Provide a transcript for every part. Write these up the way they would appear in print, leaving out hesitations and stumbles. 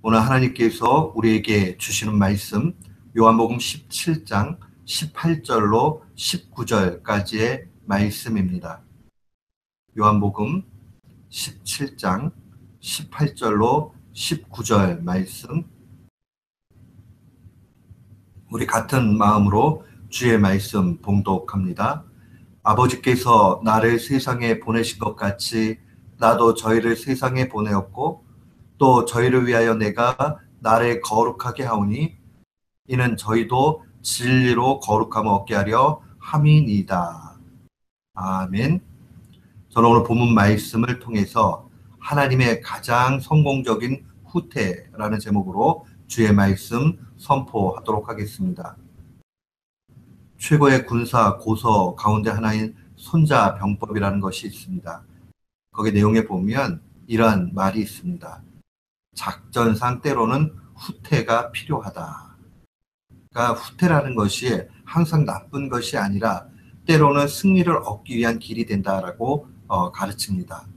오늘 하나님께서 우리에게 주시는 말씀 요한복음 17장 18절로 19절까지의 말씀입니다. 요한복음 17장 18절로 19절 말씀, 우리 같은 마음으로 주의 말씀 봉독합니다. 아버지께서 나를 세상에 보내신 것 같이 나도 저희를 세상에 보내었고 또 저희를 위하여 내가 나를 거룩하게 하오니 이는 저희도 진리로 거룩함을 얻게 하려 함이니이다. 아멘. 저는 오늘 본문 말씀을 통해서 하나님의 가장 성공적인 후퇴라는 제목으로 주의 말씀 선포하도록 하겠습니다. 최고의 군사 고서 가운데 하나인 손자병법이라는 것이 있습니다. 거기 내용에 보면 이러한 말이 있습니다. 작전상 때로는 후퇴가 필요하다. 그러니까 후퇴라는 것이 항상 나쁜 것이 아니라 때로는 승리를 얻기 위한 길이 된다라고 가르칩니다.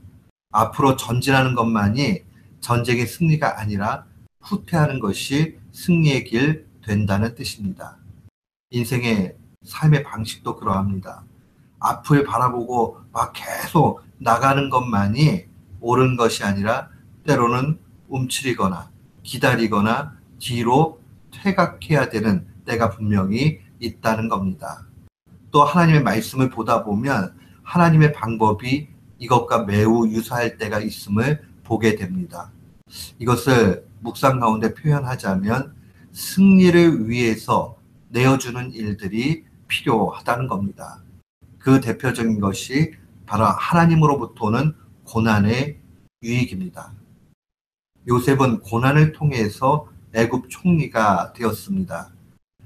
앞으로 전진하는 것만이 전쟁의 승리가 아니라 후퇴하는 것이 승리의 길 된다는 뜻입니다. 인생의 삶의 방식도 그러합니다. 앞을 바라보고 막 계속 나가는 것만이 옳은 것이 아니라 때로는 움츠리거나 기다리거나 뒤로 퇴각해야 되는 때가 분명히 있다는 겁니다. 또 하나님의 말씀을 보다 보면 하나님의 방법이 이것과 매우 유사할 때가 있음을 보게 됩니다. 이것을 묵상 가운데 표현하자면 승리를 위해서 내어주는 일들이 필요하다는 겁니다. 그 대표적인 것이 바로 하나님으로부터 오는 고난의 유익입니다. 요셉은 고난을 통해서 애굽 총리가 되었습니다.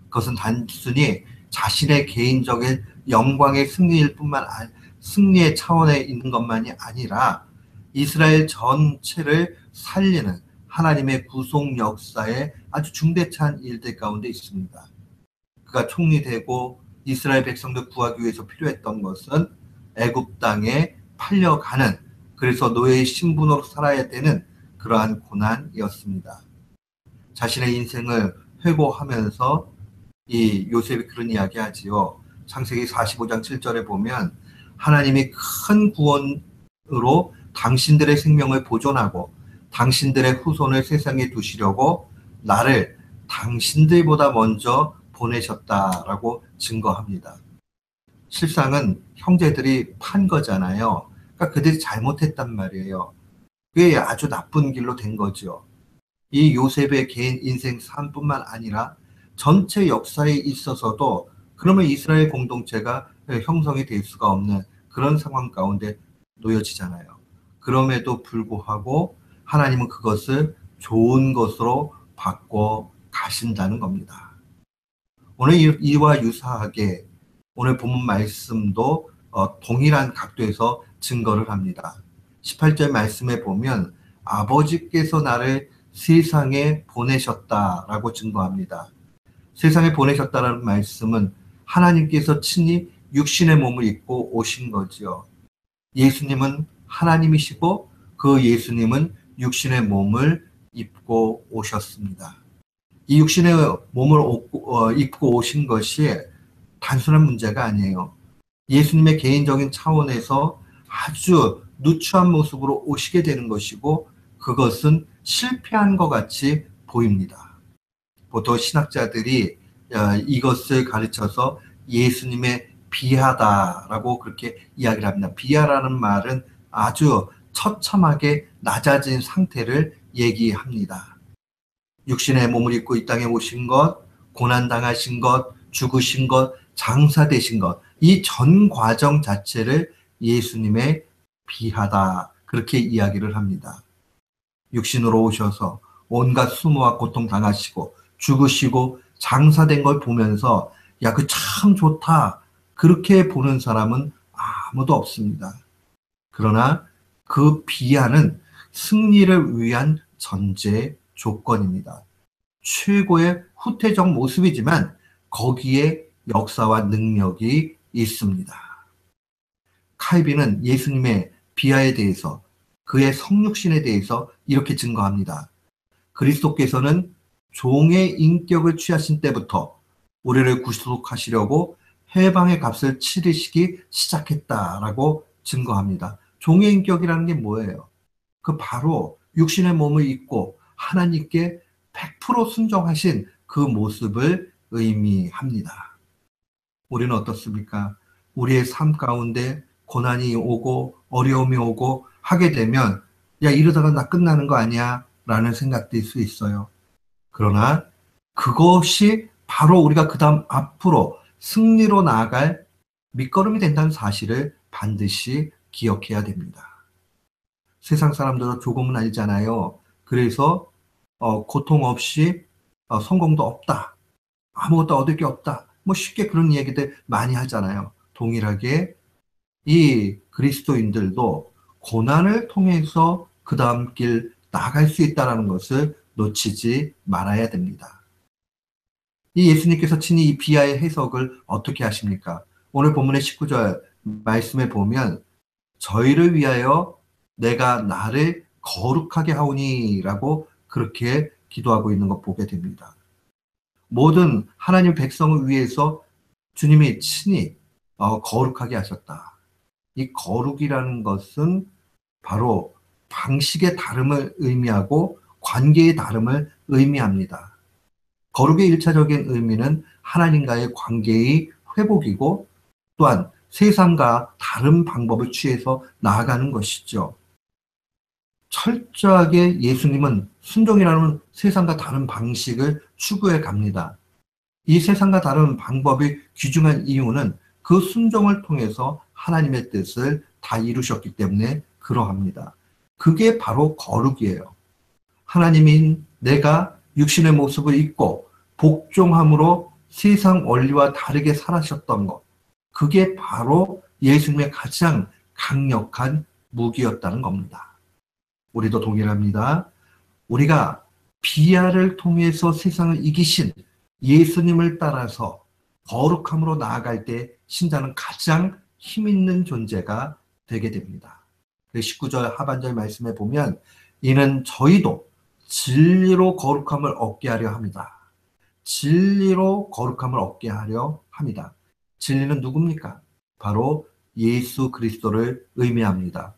그것은 단순히 자신의 개인적인 영광의 승리일 뿐만 아니라 승리의 차원에 있는 것만이 아니라 이스라엘 전체를 살리는 하나님의 구속 역사에 아주 중대한 일들 가운데 있습니다. 그가 총리되고 이스라엘 백성들 구하기 위해서 필요했던 것은 애굽 땅에 팔려가는, 그래서 노예의 신분으로 살아야 되는 그러한 고난이었습니다. 자신의 인생을 회고하면서 이 요셉이 그런 이야기 하지요. 창세기 45장 7절에 보면 하나님이 큰 구원으로 당신들의 생명을 보존하고 당신들의 후손을 세상에 두시려고 나를 당신들보다 먼저 보내셨다라고 증거합니다. 실상은 형제들이 판 거잖아요. 그러니까 그들이 잘못했단 말이에요. 그게 아주 나쁜 길로 된 거죠. 이 요셉의 개인 인생 삶뿐만 아니라 전체 역사에 있어서도 그러면 이스라엘 공동체가 형성이 될 수가 없는 그런 상황 가운데 놓여지잖아요. 그럼에도 불구하고 하나님은 그것을 좋은 것으로 바꿔 가신다는 겁니다. 오늘 이와 유사하게 오늘 본문 말씀도 동일한 각도에서 증거를 합니다. 18절 말씀에 보면 아버지께서 나를 세상에 보내셨다라고 증거합니다. 세상에 보내셨다라는 말씀은 하나님께서 친히 육신의 몸을 입고 오신 거죠. 예수님은 하나님이시고 그 예수님은 육신의 몸을 입고 오셨습니다. 이 육신의 몸을 입고 오신 것이 단순한 문제가 아니에요. 예수님의 개인적인 차원에서 아주 누추한 모습으로 오시게 되는 것이고 그것은 실패한 것 같이 보입니다. 보통 신학자들이 이것을 가르쳐서 예수님의 비하다라고 그렇게 이야기를 합니다. 비하라는 말은 아주 처참하게 낮아진 상태를 얘기합니다. 육신의 몸을 입고 이 땅에 오신 것, 고난당하신 것, 죽으신 것, 장사되신 것, 이 전 과정 자체를 예수님의 비하다 그렇게 이야기를 합니다. 육신으로 오셔서 온갖 수모와 고통 당하시고 죽으시고 장사된 걸 보면서 야, 그 참 좋다 그렇게 보는 사람은 아무도 없습니다. 그러나 그 비하는 승리를 위한 전제 조건입니다. 최고의 후퇴적 모습이지만 거기에 역사와 능력이 있습니다. 칼빈은 예수님의 비하에 대해서 그의 성육신에 대해서 이렇게 증거합니다. 그리스도께서는 종의 인격을 취하신 때부터 우리를 구속하시려고 해방의 값을 치르시기 시작했다라고 증거합니다. 종의 인격이라는 게 뭐예요? 그 바로 육신의 몸을 입고 하나님께 100% 순종하신 그 모습을 의미합니다. 우리는 어떻습니까? 우리의 삶 가운데 고난이 오고 어려움이 오고 하게 되면 야, 이러다가 나 끝나는 거 아니야? 라는 생각될 수 있어요. 그러나 그것이 바로 우리가 그 다음 앞으로 승리로 나아갈 밑거름이 된다는 사실을 반드시 기억해야 됩니다. 세상 사람들은 조금은 알잖아요. 그래서 고통 없이 성공도 없다. 아무것도 얻을 게 없다. 뭐 쉽게 그런 얘기들 많이 하잖아요. 동일하게 이 그리스도인들도 고난을 통해서 그 다음 길 나아갈 수 있다는 것을 놓치지 말아야 됩니다. 이 예수님께서 친히 이 비하의 해석을 어떻게 하십니까? 오늘 본문의 19절 말씀에 보면 저희를 위하여 내가 나를 거룩하게 하오니 라고 그렇게 기도하고 있는 거 보게 됩니다. 모든 하나님 백성을 위해서 주님이 친히 거룩하게 하셨다. 이 거룩이라는 것은 바로 방식의 다름을 의미하고 관계의 다름을 의미합니다. 거룩의 1차적인 의미는 하나님과의 관계의 회복이고 또한 세상과 다른 방법을 취해서 나아가는 것이죠. 철저하게 예수님은 순종이라는 세상과 다른 방식을 추구해 갑니다. 이 세상과 다른 방법이 귀중한 이유는 그 순종을 통해서 하나님의 뜻을 다 이루셨기 때문에 그러합니다. 그게 바로 거룩이에요. 하나님인 내가 육신의 모습을 입고 복종함으로 세상 원리와 다르게 살아셨던 것. 그게 바로 예수님의 가장 강력한 무기였다는 겁니다. 우리도 동일합니다. 우리가 비아를 통해서 세상을 이기신 예수님을 따라서 거룩함으로 나아갈 때 신자는 가장 힘있는 존재가 되게 됩니다. 19절 하반절 말씀에 보면 이는 저희도 진리로 거룩함을 얻게 하려 합니다. 진리로 거룩함을 얻게 하려 합니다. 진리는 누굽니까? 바로 예수 그리스도를 의미합니다.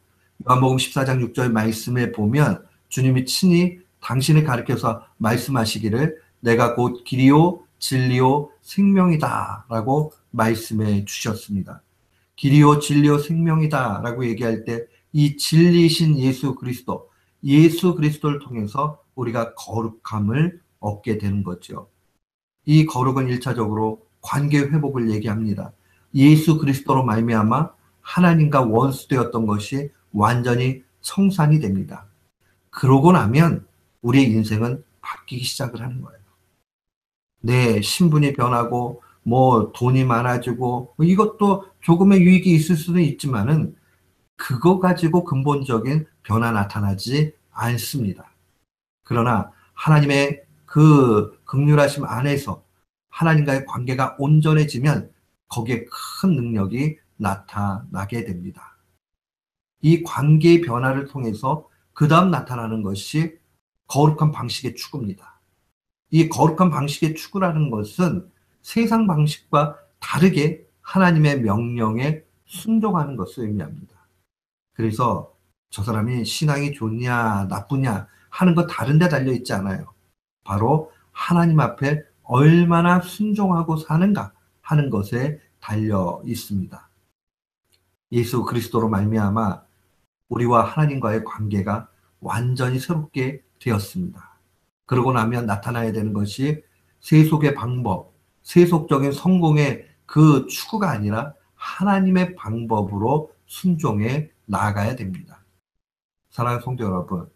요한복음 14장 6절 말씀에 보면 주님이 친히 당신을 가리켜서 말씀하시기를 내가 곧 길이요 진리요 생명이다 라고 말씀해 주셨습니다. 길이요 진리요 생명이다 라고 얘기할 때 이 진리이신 예수 그리스도를 통해서 우리가 거룩함을 얻게 되는 거죠. 이 거룩은 1차적으로 관계 회복을 얘기합니다. 예수 그리스도로 말미암아 하나님과 원수되었던 것이 완전히 청산이 됩니다. 그러고 나면 우리의 인생은 바뀌기 시작을 하는 거예요. 내 신분이 변하고 뭐 돈이 많아지고 이것도 조금의 유익이 있을 수는 있지만은 그거 가지고 근본적인 변화 나타나지 않습니다. 그러나 하나님의 그 긍휼하심 안에서 하나님과의 관계가 온전해지면 거기에 큰 능력이 나타나게 됩니다. 이 관계의 변화를 통해서 그 다음 나타나는 것이 거룩한 방식의 추구입니다. 이 거룩한 방식의 추구라는 것은 세상 방식과 다르게 하나님의 명령에 순종하는 것을 의미합니다. 그래서 저 사람이 신앙이 좋냐 나쁘냐 하는 거 다른 데 달려 있지 않아요. 바로 하나님 앞에 얼마나 순종하고 사는가 하는 것에 달려 있습니다. 예수 그리스도로 말미암아 우리와 하나님과의 관계가 완전히 새롭게 되었습니다. 그러고 나면 나타나야 되는 것이 세속의 방법, 세속적인 성공의 그 추구가 아니라 하나님의 방법으로 순종해 나아가야 됩니다. 사랑하는 성도 여러분,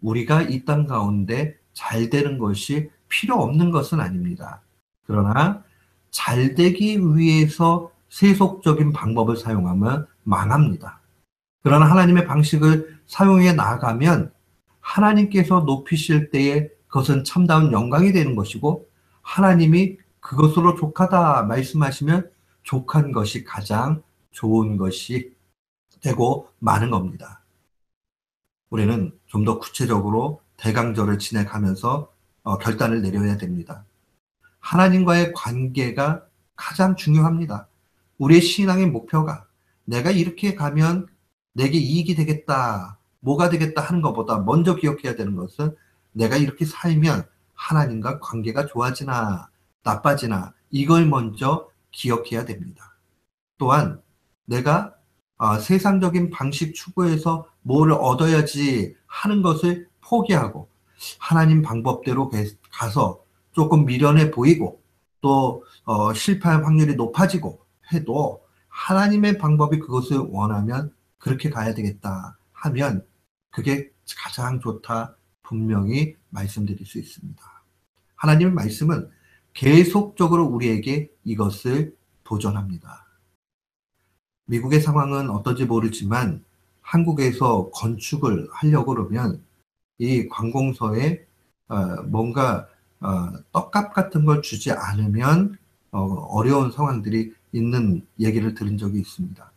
우리가 이 땅 가운데 잘 되는 것이 필요 없는 것은 아닙니다. 그러나 잘 되기 위해서 세속적인 방법을 사용하면 망합니다. 그러나 하나님의 방식을 사용해 나가면 하나님께서 높이실 때에 그것은 참다운 영광이 되는 것이고 하나님이 그것으로 족하다 말씀하시면 족한 것이 가장 좋은 것이 되고 마는 겁니다. 우리는 좀 더 구체적으로 대강절을 지내가면서 결단을 내려야 됩니다. 하나님과의 관계가 가장 중요합니다. 우리의 신앙의 목표가 내가 이렇게 가면 내게 이익이 되겠다, 뭐가 되겠다 하는 것보다 먼저 기억해야 되는 것은 내가 이렇게 살면 하나님과 관계가 좋아지나 나빠지나 이걸 먼저 기억해야 됩니다. 또한 내가 세상적인 방식 추구해서 뭐를 얻어야지 하는 것을 포기하고 하나님 방법대로 가서 조금 미련해 보이고 또 실패할 확률이 높아지고 해도 하나님의 방법이 그것을 원하면 그렇게 가야 되겠다 하면 그게 가장 좋다 분명히 말씀드릴 수 있습니다. 하나님의 말씀은 계속적으로 우리에게 이것을 도전합니다. 미국의 상황은 어떤지 모르지만 한국에서 건축을 하려고 그러면 이 관공서에 뭔가 떡값 같은 걸 주지 않으면 어려운 상황들이 있는 얘기를 들은 적이 있습니다.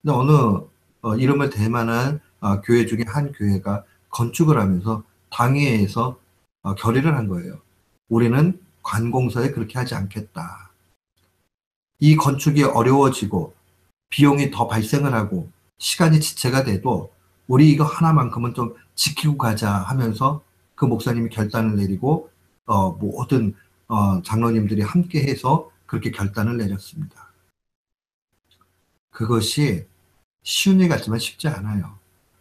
근데 어느 이름을 댈 만한 교회 중에 한 교회가 건축을 하면서 당회에서 결의를 한 거예요. 우리는 관공서에 그렇게 하지 않겠다. 이 건축이 어려워지고 비용이 더 발생을 하고 시간이 지체가 돼도 우리 이거 하나만큼은 좀 지키고 가자 하면서 그 목사님이 결단을 내리고 모든 장로님들이 함께 해서 그렇게 결단을 내렸습니다. 그것이 쉬운 일 같지만 쉽지 않아요.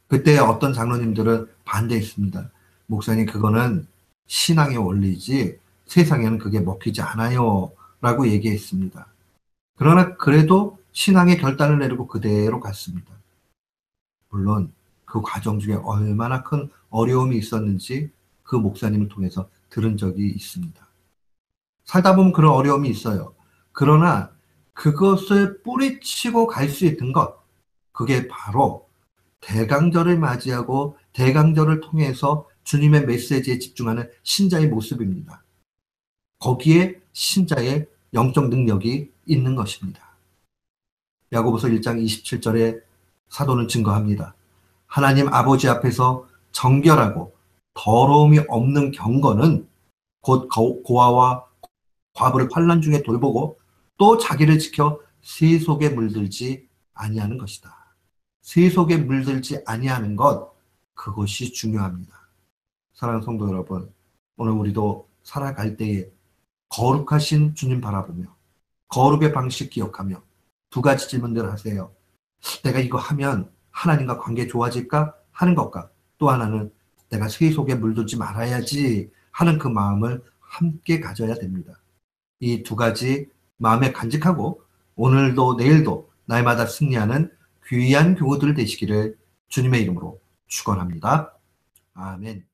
그때 어떤 장로님들은 반대했습니다. 목사님 그거는 신앙의 원리지 세상에는 그게 먹히지 않아요 라고 얘기했습니다. 그러나 그래도 신앙의 결단을 내리고 그대로 갔습니다. 물론 그 과정 중에 얼마나 큰 어려움이 있었는지 그 목사님을 통해서 들은 적이 있습니다. 살다 보면 그런 어려움이 있어요. 그러나 그것을 뿌리치고 갈 수 있는 것, 그게 바로 대강절을 맞이하고 대강절을 통해서 주님의 메시지에 집중하는 신자의 모습입니다. 거기에 신자의 영적 능력이 있는 것입니다. 야고보서 1장 27절에 사도는 증거합니다. 하나님 아버지 앞에서 정결하고 더러움이 없는 경건은 곧 고아와 과부를 환난 중에 돌보고 또 자기를 지켜 세속에 물들지 아니하는 것이다. 세속에 물들지 아니하는 것, 그것이 중요합니다. 사랑하는 성도 여러분, 오늘 우리도 살아갈 때에 거룩하신 주님 바라보며 거룩의 방식 기억하며 두 가지 질문들을 하세요. 내가 이거 하면 하나님과 관계 좋아질까 하는 것과 또 하나는 내가 세속에 물들지 말아야지 하는 그 마음을 함께 가져야 됩니다. 이 두 가지 마음에 간직하고 오늘도 내일도 날마다 승리하는 귀한 교우들 되시기를 주님의 이름으로 축원합니다. 아멘.